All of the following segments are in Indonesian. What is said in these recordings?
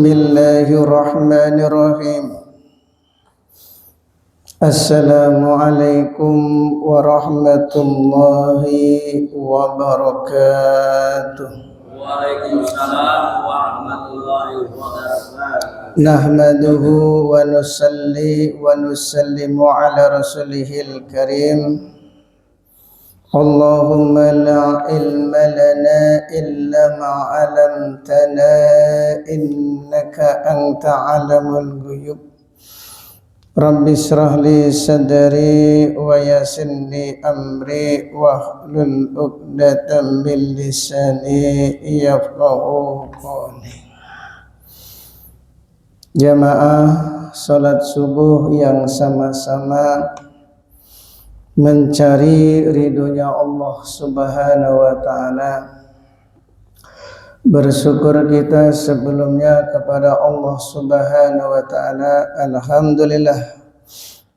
Bismillahirrahmanirrahim. Assalamualaikum warahmatullahi wabarakatuh. Waalaikumsalam warahmatullahi wabarakatuh. Nahmaduhu wa nusalli wa nusallimu ala rasulihil karim. Allahumma la ilma lana illa ma 'allamtana innaka anta 'alamul ghuyub. Rabbi shrah li sadri wa yassir li amri wahlul 'uqdatam min lisani yafqahu qawli. Jamaah salat subuh yang sama-sama mencari ridhonya Allah Subhanahu wa ta'ala. Bersyukur kita sebelumnya kepada Allah Subhanahu wa ta'ala. Alhamdulillah,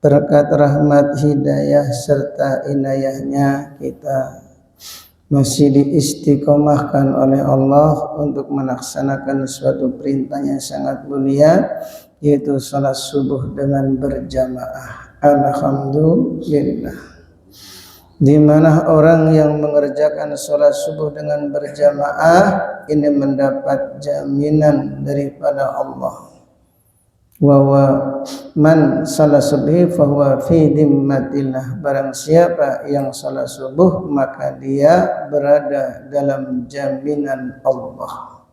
berkat rahmat hidayah serta inayahnya kita masih diistiqomahkan oleh Allah untuk melaksanakan suatu perintah yang sangat mulia, yaitu salat subuh dengan berjamaah. Alhamdulillah, di mana orang yang mengerjakan sholat subuh dengan berjamaah ini mendapat jaminan daripada Allah. Wa man sholat subuh fahuwa fi dhimmatillah. Barang siapa yang sholat subuh maka dia berada dalam jaminan Allah.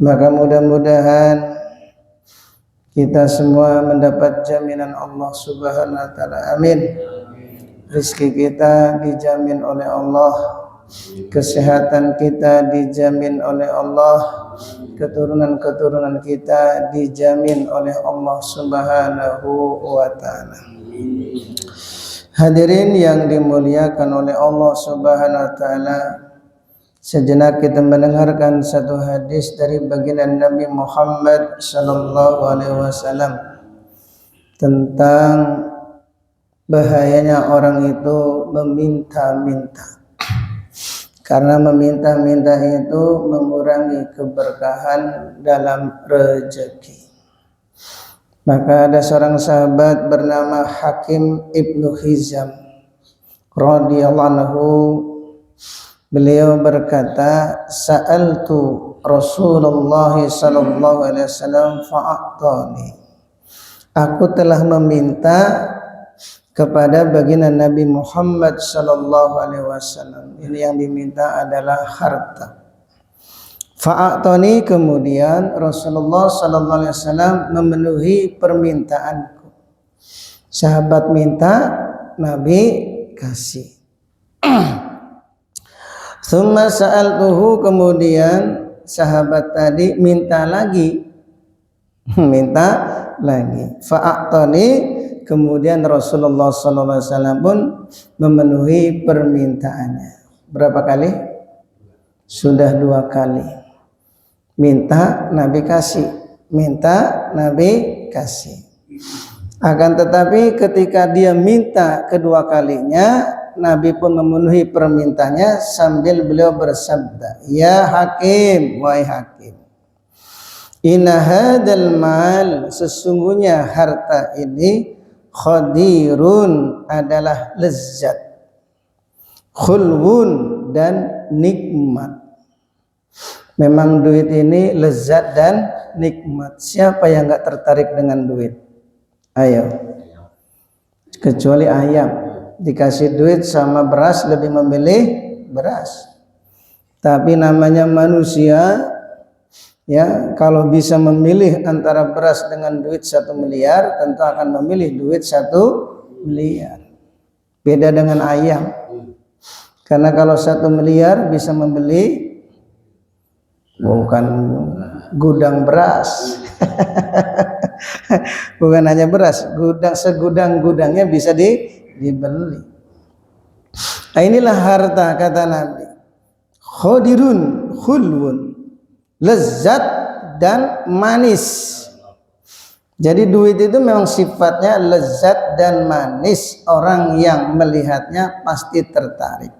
Maka mudah-mudahan kita semua mendapat jaminan Allah Subhanahu wa ta'ala. Amin. Rizki kita dijamin oleh Allah, kesehatan kita dijamin oleh Allah, keturunan-keturunan kita dijamin oleh Allah Subhanahu wa ta'ala. Hadirin yang dimuliakan oleh Allah Subhanahu wa ta'ala, sejenak kita mendengarkan satu hadis dari baginda Nabi Muhammad sallallahu alaihi wasallam tentang bahayanya orang itu meminta-minta. Karena meminta-minta itu mengurangi keberkahan dalam rezeki. Maka ada seorang sahabat bernama Hakim Ibnu Hizam radhiyallahu anhu. Beliau berkata, sa'altu Rasulullah sallallahu alaihi wasallam fa'atani. Aku telah meminta kepada baginda Nabi Muhammad sallallahu alaihi wasallam. Ini yang diminta adalah harta. Fa'atani, kemudian Rasulullah sallallahu alaihi wasallam memenuhi permintaanku. Sahabat minta, Nabi kasih. Tsumma sa'altuhu, kemudian sahabat tadi minta lagi. Fa'atani, kemudian Rasulullah sallallahu alaihi wasallam pun memenuhi permintaannya. Berapa kali? Sudah 2 kali. Minta, Nabi kasih. Minta, Nabi kasih. Akan tetapi ketika dia minta kedua kalinya, Nabi pun memenuhi permintaannya sambil beliau bersabda, ya Hakim, wahai Hakim, inna hadal mal, sesungguhnya harta ini, khadirun, adalah lezat, khulwun, dan nikmat. Memang duit ini lezat dan nikmat. Siapa yang gak tertarik dengan duit? Ayo. Kecuali ayam, dikasih duit sama beras lebih memilih beras. Tapi namanya manusia, ya, kalau bisa memilih antara beras dengan duit 1 miliar, tentu akan memilih duit 1 miliar. Beda dengan ayam. Karena kalau 1 miliar bisa membeli bukan gudang beras. Bukan hanya beras, segudang-gudangnya bisa dibeli. Nah, inilah harta, kata Nabi, khadirun, khulwun, lezat dan manis. Jadi duit itu memang sifatnya lezat dan manis. Orang yang melihatnya pasti tertarik.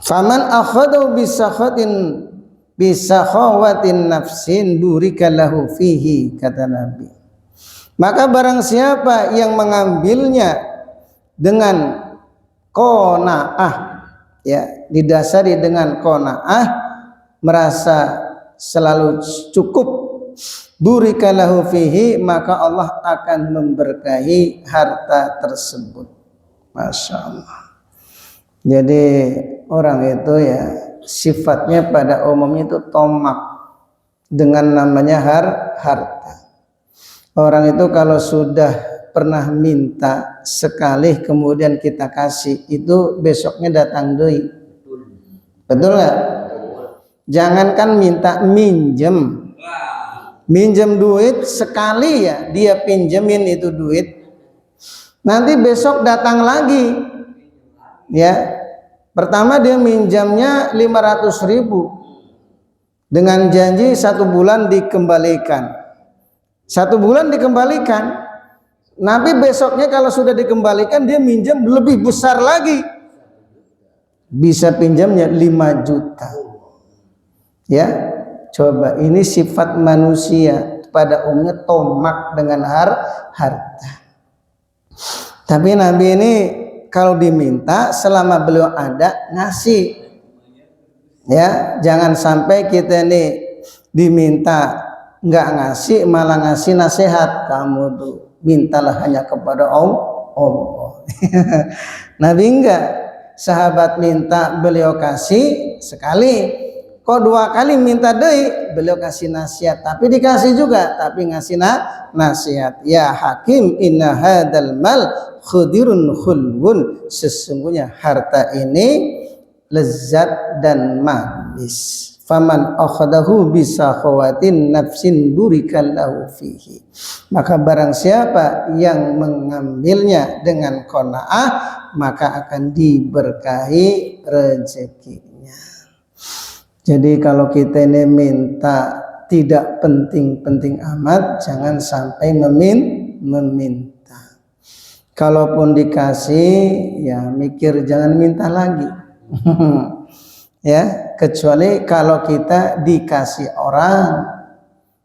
Faman akhadahu bisakhatin, bisa khawatin nafsin burika lahu fihi, kata Nabi. Maka barang siapa yang mengambilnya dengan qanaah, ya, didasari dengan qanaah, merasa selalu cukup, burika lahu fihi, maka Allah akan memberkahi harta tersebut. Masya Allah. Jadi orang itu ya sifatnya pada umumnya itu tomak dengan namanya harta. Orang itu kalau sudah pernah minta sekali kemudian kita kasih, itu besoknya datang deui. Betul nggak? Jangankan minta, minjem duit sekali ya, dia pinjemin itu duit, nanti besok datang lagi. Ya, pertama dia minjamnya 500.000 dengan janji 1 bulan dikembalikan. 1 bulan dikembalikan, nanti besoknya kalau sudah dikembalikan dia minjam lebih besar lagi, bisa pinjamnya 5 juta. Ya, coba, ini sifat manusia pada umumnya tomak dengan harta. Tapi Nabi ini kalau diminta selama beliau ada ngasih. Ya, jangan sampai kita ini diminta nggak ngasih, malah ngasih nasihat, kamu tuh mintalah hanya kepada Allah. Nabi enggak, sahabat minta beliau kasih sekali, kok 2 kali minta deui, beliau kasih nasihat, tapi dikasih juga, tapi ngasih nasihat. Ya hakim, inna hadal mal khudirun khulwun, sesungguhnya harta ini lezat dan manis. Faman akhadahu bisa khawatin nafsin burikallahu fihi, maka barang siapa yang mengambilnya dengan qanaah, maka akan diberkahi rezekinya. Jadi kalau kita ini minta tidak penting-penting amat, jangan sampai meminta. Kalaupun dikasih, ya mikir jangan minta lagi. Ya, kecuali kalau kita dikasih orang.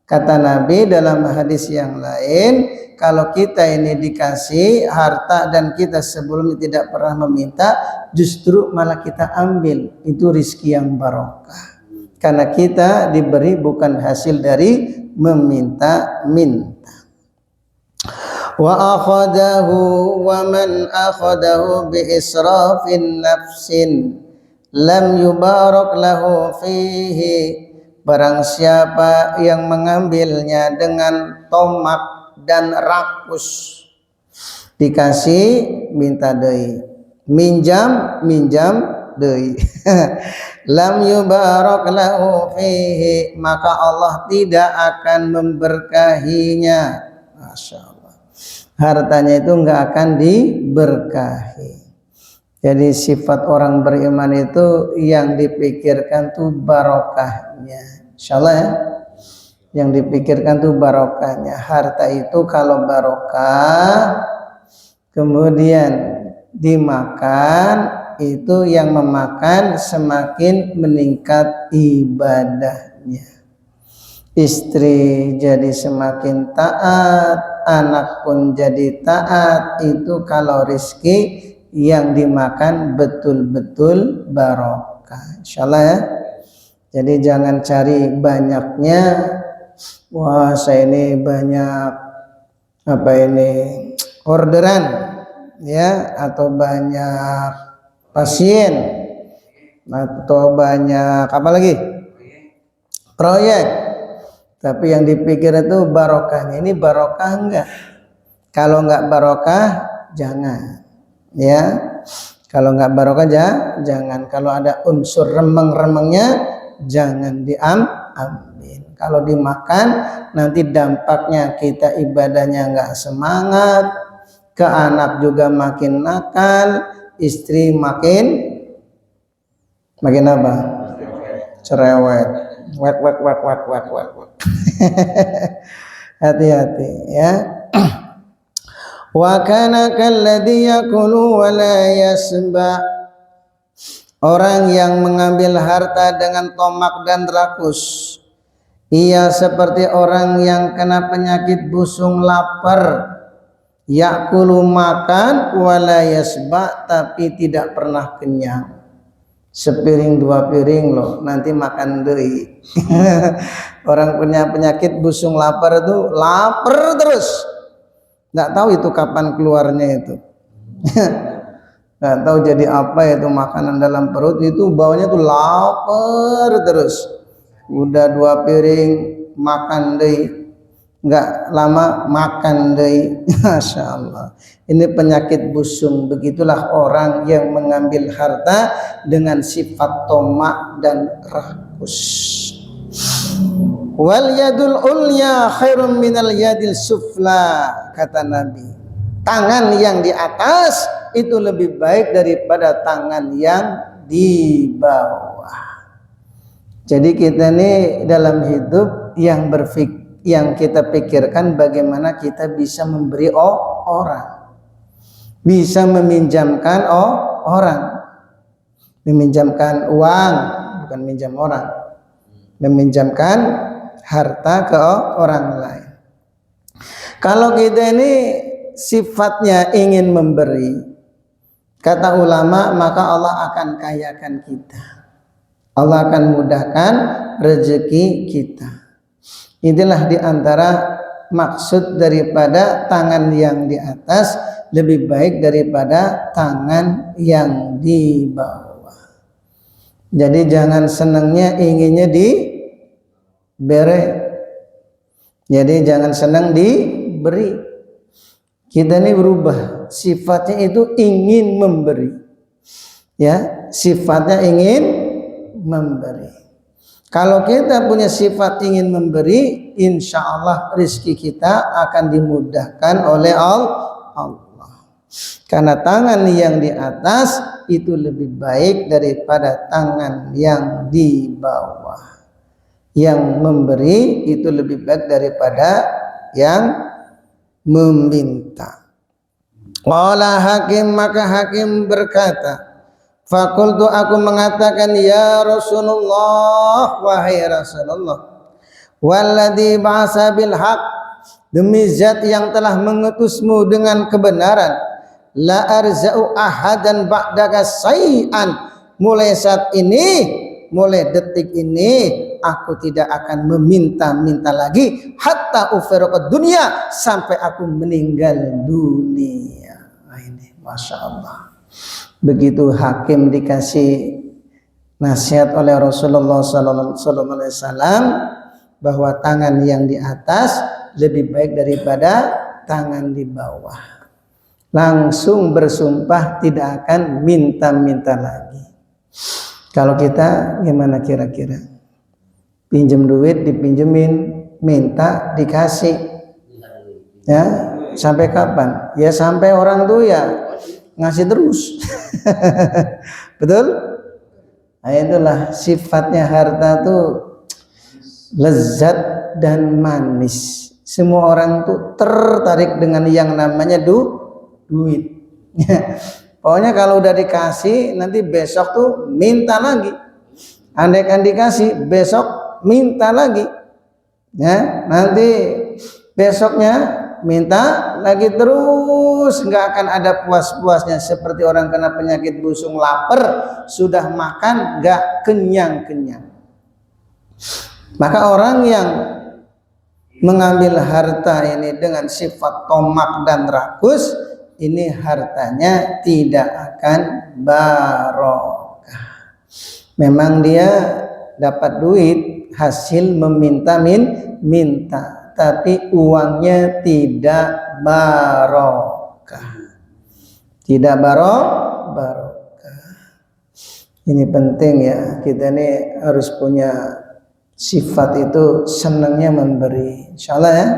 Kata Nabi dalam hadis yang lain, kalau kita ini dikasih harta dan kita sebelumnya tidak pernah meminta, justru malah kita ambil, itu rizki yang barokah, karena kita diberi bukan hasil dari meminta-minta. Wa akhadahu wa man akhadahu bi israfin nafsin lam yubarak lahu fihi, barang siapa yang mengambilnya dengan tomak dan rakus, dikasih minta deui, minjam deui, lam yubarak lahu fihi, maka Allah tidak akan memberkahinya. Masya Allah, hartanya itu enggak akan diberkahi. Jadi sifat orang beriman itu yang dipikirkan tuh barokahnya. Insyaallah ya, yang dipikirkan tuh barokahnya. Harta itu kalau barokah kemudian dimakan, itu yang memakan semakin meningkat ibadahnya. Istri jadi semakin taat, anak pun jadi taat. Itu kalau rizki yang dimakan betul-betul barokah, insyaallah ya. Jadi jangan cari banyaknya, wah saya ini banyak orderan ya, atau banyak pasien, atau banyak proyek, tapi yang dipikir itu barokahnya. Ini barokah enggak? Kalau enggak barokah jangan. Ya, kalau nggak barokah jangan. Kalau ada unsur remeng-remengnya jangan diambil. Kalau dimakan nanti dampaknya kita ibadahnya nggak semangat, ke anak juga makin nakal, istri makin apa? Cerewet. Wak. Hati-hati ya. Wa kana kalladhi yakulu wa la yasba, Orang yang mengambil harta dengan tomak dan rakus, ia seperti orang yang kena penyakit busung lapar, yakulu makan wala yasba, tapi tidak pernah kenyang. Sepiring dua piring loh, nanti makan deui. Orang punya penyakit busung lapar itu lapar terus, nggak tahu itu kapan keluarnya itu. Nggak tahu jadi apa itu makanan dalam perut itu, baunya tuh lapar terus. Udah dua piring makan deui, nggak lama makan deui. Masya Allah, ini penyakit busung. Begitulah orang yang mengambil harta dengan sifat tomak dan rakus. Wal yadul ulya khairum minal yadil sufla, kata Nabi. Tangan yang di atas itu lebih baik daripada tangan yang di bawah. Jadi kita ini dalam hidup yang kita pikirkan bagaimana kita bisa memberi orang, bisa meminjamkan orang, meminjamkan uang, bukan minjam orang, meminjamkan harta ke orang lain. Kalau kita ini sifatnya ingin memberi, kata ulama, maka Allah akan kayakan kita, Allah akan mudahkan rezeki kita. Inilah diantara maksud daripada tangan yang di atas lebih baik daripada tangan yang di bawah. Jadi jangan senangnya inginnya diberi, jadi jangan senang diberi. Kita ini berubah, sifatnya itu ingin memberi, ya, sifatnya ingin memberi. Kalau kita punya sifat ingin memberi, insya Allah rezeki kita akan dimudahkan oleh Allah. Karena tangan yang di atas itu lebih baik daripada tangan yang di bawah. Yang memberi itu lebih baik daripada yang meminta. Qala Hakim, maka Hakim berkata, fakultu, aku mengatakan, ya Rasulullah, wahai Rasulullah, walladzi ba'asa bil haq, demi zat yang telah mengutusmu dengan kebenaran, la arza'u ahadan ba'daka say'an, mulai saat ini, mulai detik ini, aku tidak akan meminta-minta lagi, hatta ufirqad dunia, sampai aku meninggal dunia. Nah, ini Masya Allah. Begitu Hakim dikasih nasihat oleh Rasulullah SAW bahwa tangan yang di atas lebih baik daripada tangan di bawah, langsung bersumpah tidak akan minta-minta lagi. Kalau kita gimana kira-kira? Pinjam duit dipinjemin, minta dikasih, ya sampai kapan? Ya sampai orang tuh ya ngasih terus. Betul? Nah, itulah sifatnya harta tuh lezat dan manis. Semua orang tuh tertarik dengan yang namanya duit. Pokoknya kalau udah dikasih, nanti besok tuh minta lagi. Andaikan dikasih, besok minta lagi. Ya, nanti besoknya minta lagi terus, nggak akan ada puas-puasnya. Seperti orang kena penyakit busung lapar, sudah makan nggak kenyang-kenyang. Maka orang yang mengambil harta ini dengan sifat tomak dan rakus, ini hartanya tidak akan barokah. Memang dia dapat duit hasil meminta-minta, tapi uangnya tidak barokah. Tidak barokah. Ini penting ya, kita ini harus punya sifat itu senangnya memberi. Insyaallah ya.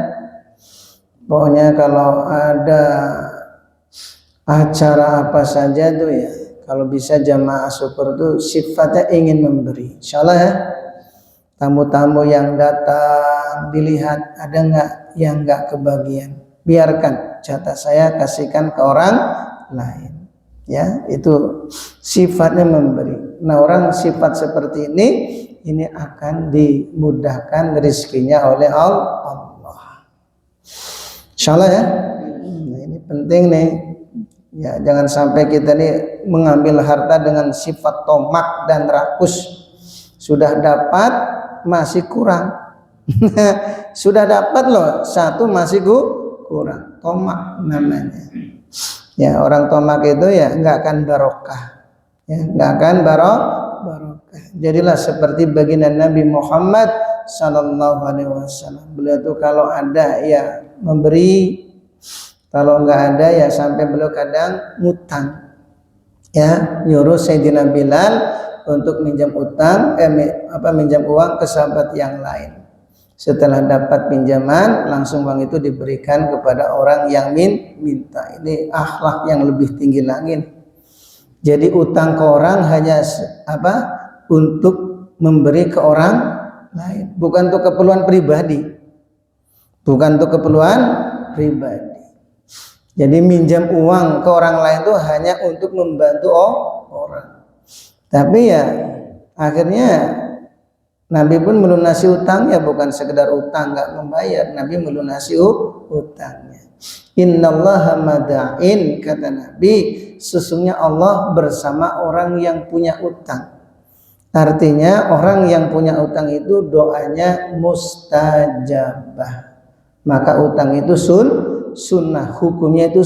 Pokoknya kalau ada acara apa saja tuh ya, kalau bisa jamaah syukur tuh sifatnya ingin memberi. Insyaallah ya. Tamu-tamu yang datang dilihat ada nggak yang nggak kebagian, biarkan jatah saya kasihkan ke orang lain. Ya, itu sifatnya memberi. Nah, orang sifat seperti ini akan dimudahkan rezekinya oleh Allah. Insyaallah ya. Nah, ini penting nih. Ya, jangan sampai kita nih mengambil harta dengan sifat tomak dan rakus. Sudah dapat masih kurang. Sudah dapat loh, satu masih kurang. Tomak namanya. Ya, orang tomak itu ya nggak akan barokah. Ya, nggak akan barokah. Jadilah seperti baginda Nabi Muhammad sallallahu alaihi wasallam. Beliau tuh kalau ada ya memberi, kalau nggak ada ya sampai beliau kadang ngutang. Ya, nyuruh Sayyidina Bilal untuk minjam minjam uang ke sahabat yang lain. Setelah dapat pinjaman, langsung uang itu diberikan kepada orang yang minta. Ini akhlak yang lebih tinggi lagi. Jadi utang ke orang hanya untuk memberi ke orang lain, bukan untuk keperluan pribadi. Bukan untuk keperluan pribadi. Jadi minjam uang ke orang lain itu hanya untuk membantu orang. Tapi ya akhirnya Nabi pun melunasi utangnya, bukan sekedar utang nggak membayar. Nabi melunasi utangnya. Innallaha mada'in, kata Nabi, sesungguhnya Allah bersama orang yang punya utang. Artinya orang yang punya utang itu doanya mustajabah. Maka utang itu sunnah, hukumnya itu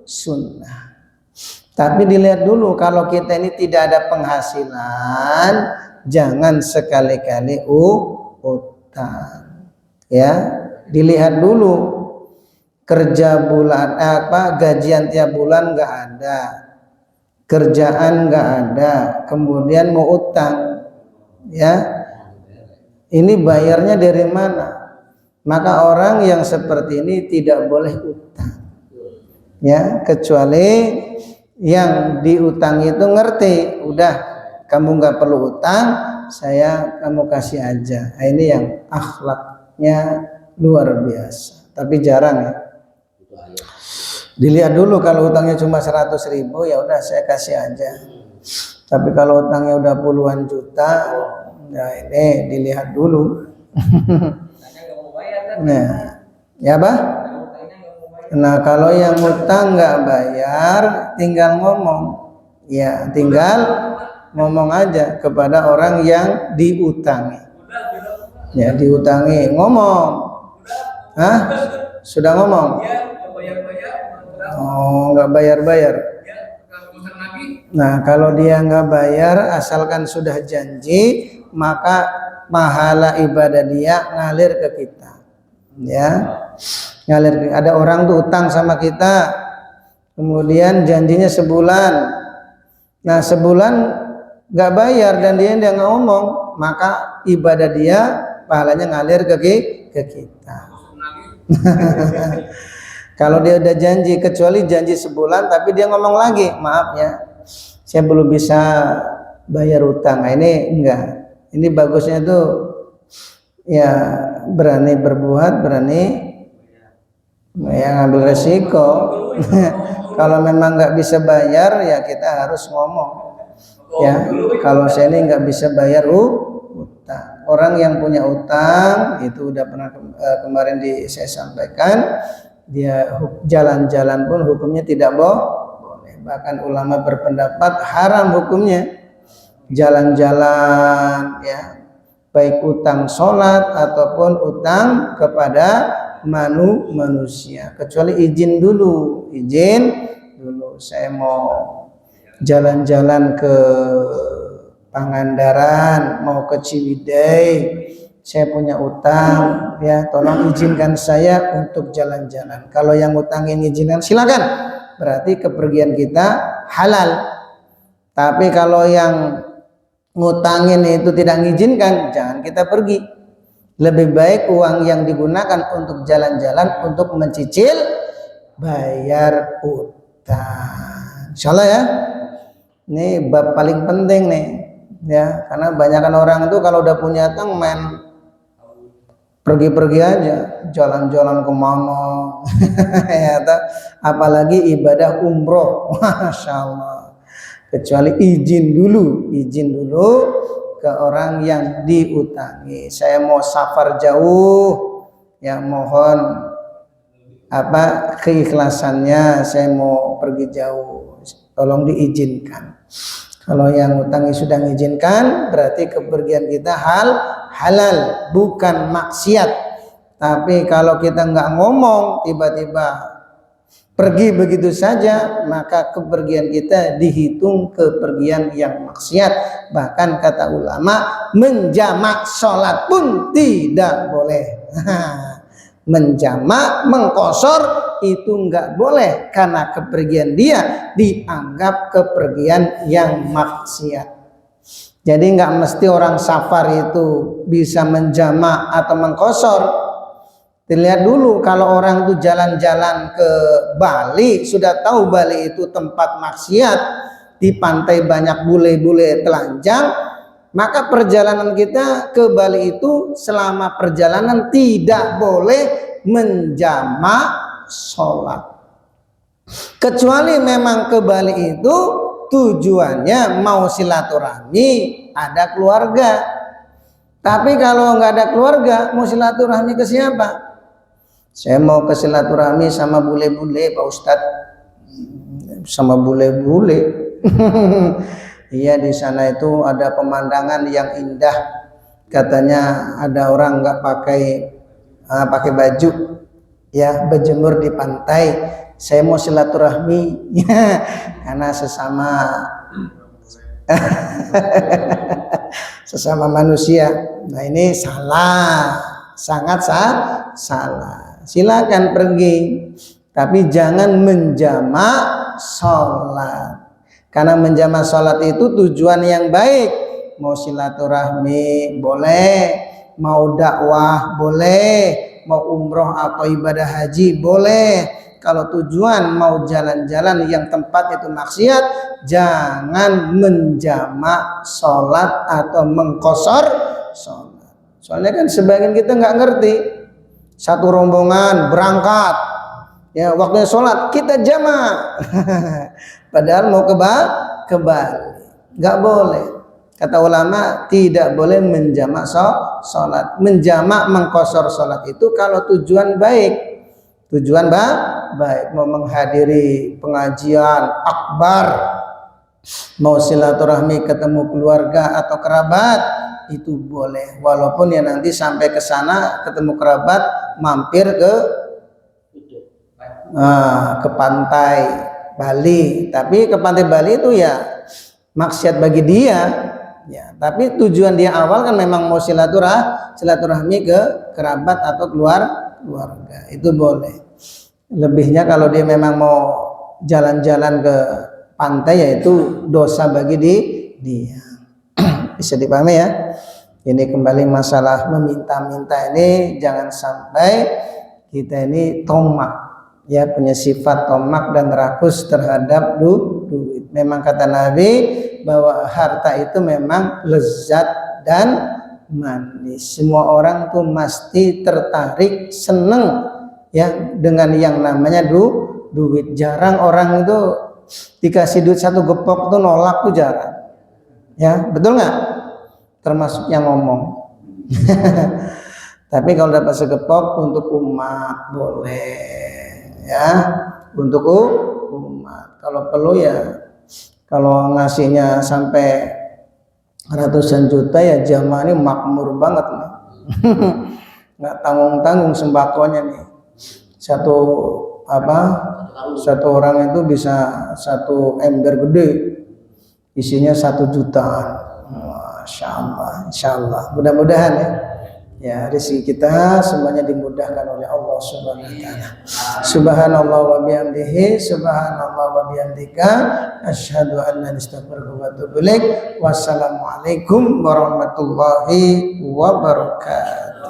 sunnah. Tapi dilihat dulu, kalau kita ini tidak ada penghasilan, jangan sekali-kali utang. Ya, dilihat dulu kerja bulan gajian tiap bulan nggak ada, kerjaan nggak ada, kemudian mau utang. Ya, ini bayarnya dari mana? Maka orang yang seperti ini tidak boleh utang. Ya, kecuali yang diutang itu ngerti, udah kamu nggak perlu utang, kamu kasih aja. Nah, ini yang akhlaknya luar biasa. Tapi jarang ya. Dilihat dulu, kalau utangnya cuma 100.000 ya udah saya kasih aja. Tapi kalau utangnya udah puluhan juta, ya ini dilihat dulu. Nah, ya bah. Nah, kalau yang utang nggak bayar, tinggal ngomong. Ya, tinggal ngomong aja kepada orang yang diutangi. Ya, diutangi, ngomong. Hah? Sudah ngomong? Oh, nggak bayar-bayar. Nah, kalau dia nggak bayar, asalkan sudah janji, maka pahala ibadah dia ngalir ke kita. Ya, ngalir. Ada orang tuh utang sama kita, kemudian janjinya sebulan. Nah, sebulan nggak bayar dan dia nggak ngomong, maka ibadah dia pahalanya ngalir ke kita. Kalau dia udah janji, kecuali janji sebulan tapi dia ngomong lagi, maaf ya, saya belum bisa bayar utang. Nah, ini enggak. Ini bagusnya tuh ya berani berbuat, berani ya ngambil resiko. Kalau memang nggak bisa bayar ya kita harus ngomong. Ya, kalau saya ini nggak bisa bayar utang. Orang yang punya utang itu udah pernah kemarin saya sampaikan, dia jalan-jalan pun hukumnya tidak boleh. Bahkan ulama berpendapat haram hukumnya jalan-jalan, ya, baik utang sholat ataupun utang kepada manusia, kecuali izin dulu. Saya mau jalan-jalan ke Pangandaran, mau ke Ciwidey, saya punya utang, ya tolong izinkan saya untuk jalan-jalan. Kalau yang utangin izinkan, silakan, berarti kepergian kita halal. Tapi kalau yang ngutangin itu tidak mengizinkan, jangan kita pergi. Lebih baik uang yang digunakan untuk jalan-jalan untuk mencicil bayar utang. Insyaallah ya. Ini bab paling penting nih, ya, karena banyakkan orang itu kalau udah punya utang main pergi-pergi aja, jalan-jalan kemana, ya, apalagi ibadah umroh, masya Allah. Kecuali izin dulu ke orang yang diutangi. Saya mau safar jauh, ya mohon keikhlasannya, saya mau pergi jauh, tolong diizinkan. Kalau yang utangi sudah mengizinkan, berarti kepergian kita halal, bukan maksiat. Tapi kalau kita nggak ngomong, tiba-tiba pergi begitu saja, maka kepergian kita dihitung kepergian yang maksiat. Bahkan kata ulama, menjamak sholat pun tidak boleh. Menjamak, mengqashar itu enggak boleh karena kepergian dia dianggap kepergian yang maksiat. Jadi enggak mesti orang safar itu bisa menjamak atau mengqashar. Dilihat dulu, kalau orang itu jalan-jalan ke Bali, sudah tahu Bali itu tempat maksiat, di pantai banyak bule-bule telanjang, maka perjalanan kita ke Bali itu selama perjalanan tidak boleh menjamak sholat. Kecuali memang ke Bali itu tujuannya mau silaturahmi, ada keluarga. Tapi kalau nggak ada keluarga, mau silaturahmi ke siapa? Saya mau ke silaturahmi sama bule-bule, Pak Ustadz. Sama bule-bule. Iya, di sana itu ada pemandangan yang indah. Katanya ada orang nggak pakai baju, ya berjemur di pantai. Saya mau silaturahmi, karena sesama manusia. Nah ini salah, sangat salah. Silakan pergi, tapi jangan menjamak sholat. Karena menjamak sholat itu tujuan yang baik. Mau silaturahmi boleh, mau dakwah boleh, mau umroh atau ibadah haji boleh. Kalau tujuan mau jalan-jalan yang tempat itu maksiat, jangan menjamak sholat atau mengqashar sholat. Soalnya kan sebagian kita nggak ngerti. Satu rombongan berangkat, ya waktunya sholat kita jamak. Padahal mau ke Bali, nggak boleh. Kata ulama tidak boleh menjamak sholat. Menjamak mengqashar sholat itu kalau tujuan baik. Tujuan baik, mau menghadiri pengajian akbar, mau silaturahmi ketemu keluarga atau kerabat, itu boleh. Walaupun ya nanti sampai ke sana ketemu kerabat, mampir ke pantai Bali, tapi ke pantai Bali itu ya maksiat bagi dia, ya. Tapi tujuan dia awal kan memang mau silaturahmi ke kerabat atau keluarga, itu boleh. Lebihnya kalau dia memang mau jalan-jalan ke pantai, yaitu dosa bagi dia. Bisa dipahami ya? Ini kembali masalah meminta-minta ini, jangan sampai kita ini tomak, ya, punya sifat tomak dan rakus terhadap duit. Memang kata Nabi bahwa harta itu memang lezat dan manis. Semua orang tuh mesti tertarik, seneng, ya, dengan yang namanya duit. Jarang orang itu dikasih duit satu gepok tuh nolak tuh jarang. Ya, betul nggak? Termasuk yang ngomong. Tapi kalau dapat segepok untuk umat boleh, ya, untuk umat. Kalau perlu ya, kalau ngasihnya sampai ratusan juta ya jamaah ini makmur banget nih. Nggak tanggung-tanggung sembakonya nih. Satu orang itu bisa satu ember gede, isinya 1 jutaan. Masya Allah, insya Allah. Mudah-mudahan ya rezeki kita semuanya dimudahkan oleh Allah Subhanahu wa taala. Subhanallah wa bihamdihi, subhanallah wa bihamdika, asyhadu an la ilaha illallah wa atubu ilaik. Wassalamualaikum warahmatullahi wabarakatuh.